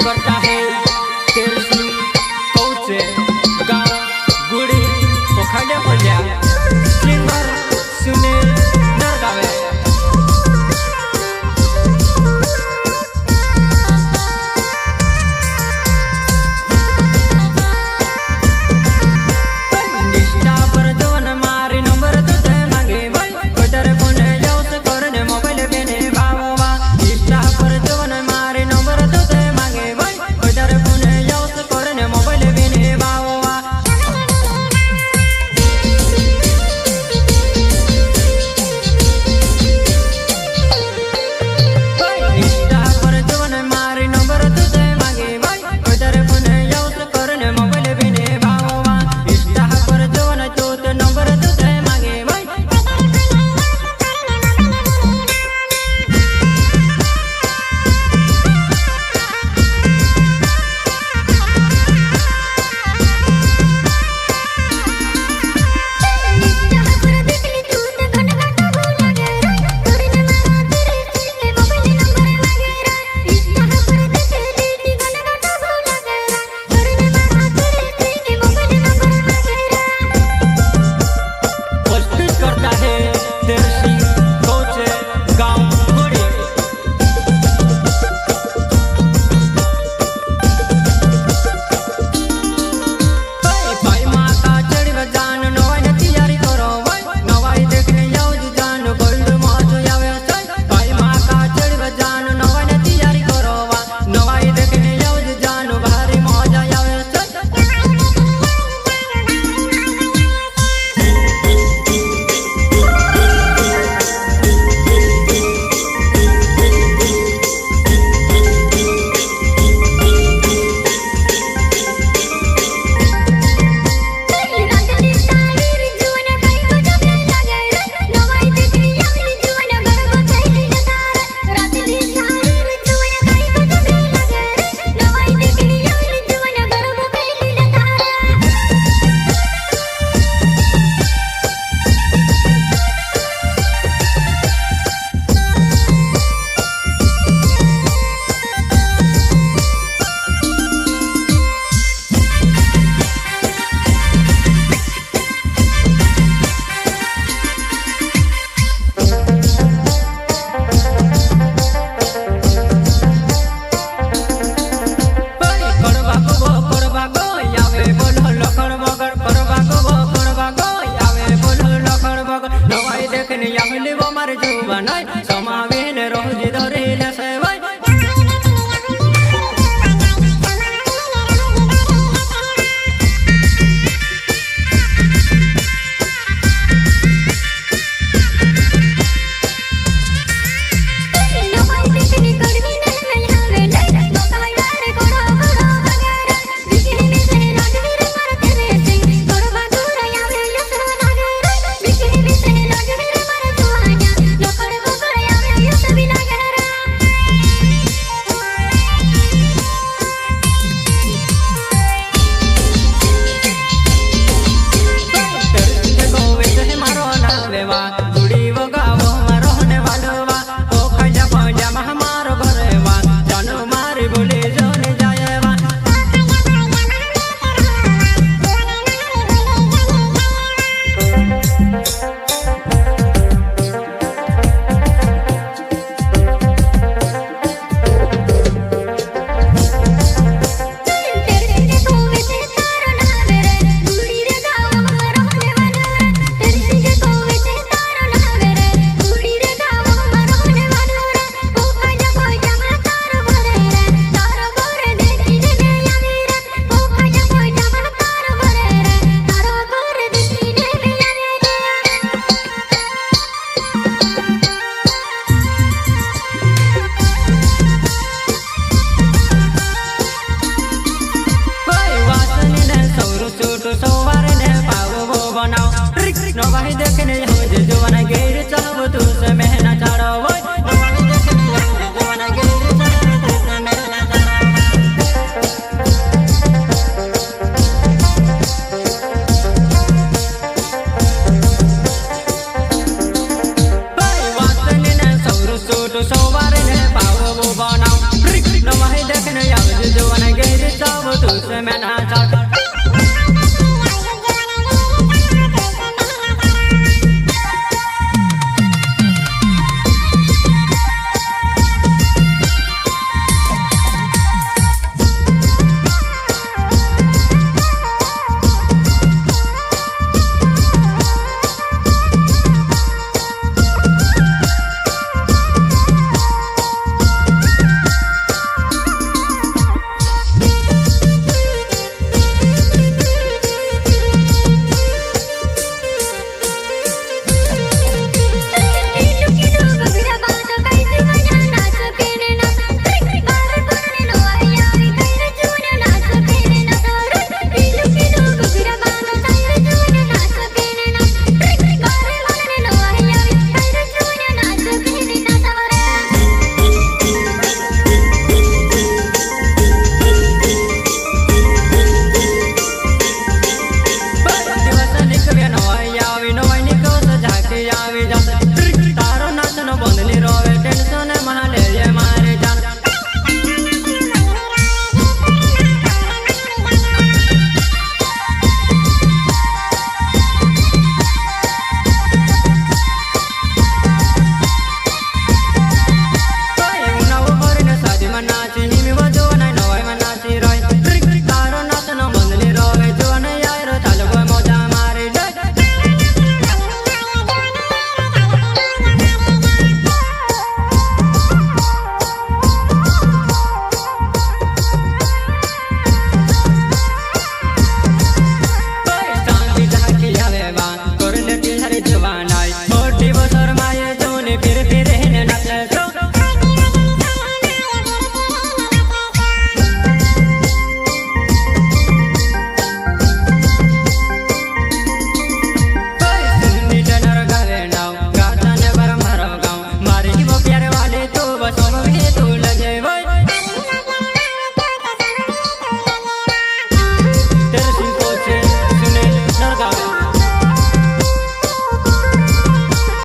करता है तेरसी कौचे गाँव गुड़ी पोखंडे बोलिया सिंगर सुने नरगावे निष्ठा पर जोन मारी नंबर तुझे मांगे भाई कोटर कोने जाओ से करने मोबाइल बेने भाववा निष्ठा पर जोन मारी नंबर तुझे मांगे भाई कोटर कोने जाओ से करने मोबाइल बेने भाववा निष्ठा पर जोन मारी नंबर तुझे मांगे भाई कोटर कोने जाओ से करने मोबाइल बेने भाववा निष्ठा पर जोन चोत नंबर तुझे मांगे भाई कोशिश करता है तेरसी कौचे गाँव गुड़ी भाई माता चढ़ जान नवाई तैयारी करो नवाई देखने जाओ जान गोल्ड मौज आवे भाई माता चढ़ जान नवाई तैयारी करो नवाई देखने जाओ जान भारी मौज आवे नवाई देखने यावली वो मारे जुबानाई समावेन रोज धरे लसे भाई नवाई देखने हो जो जवाना गेर चाहो तू से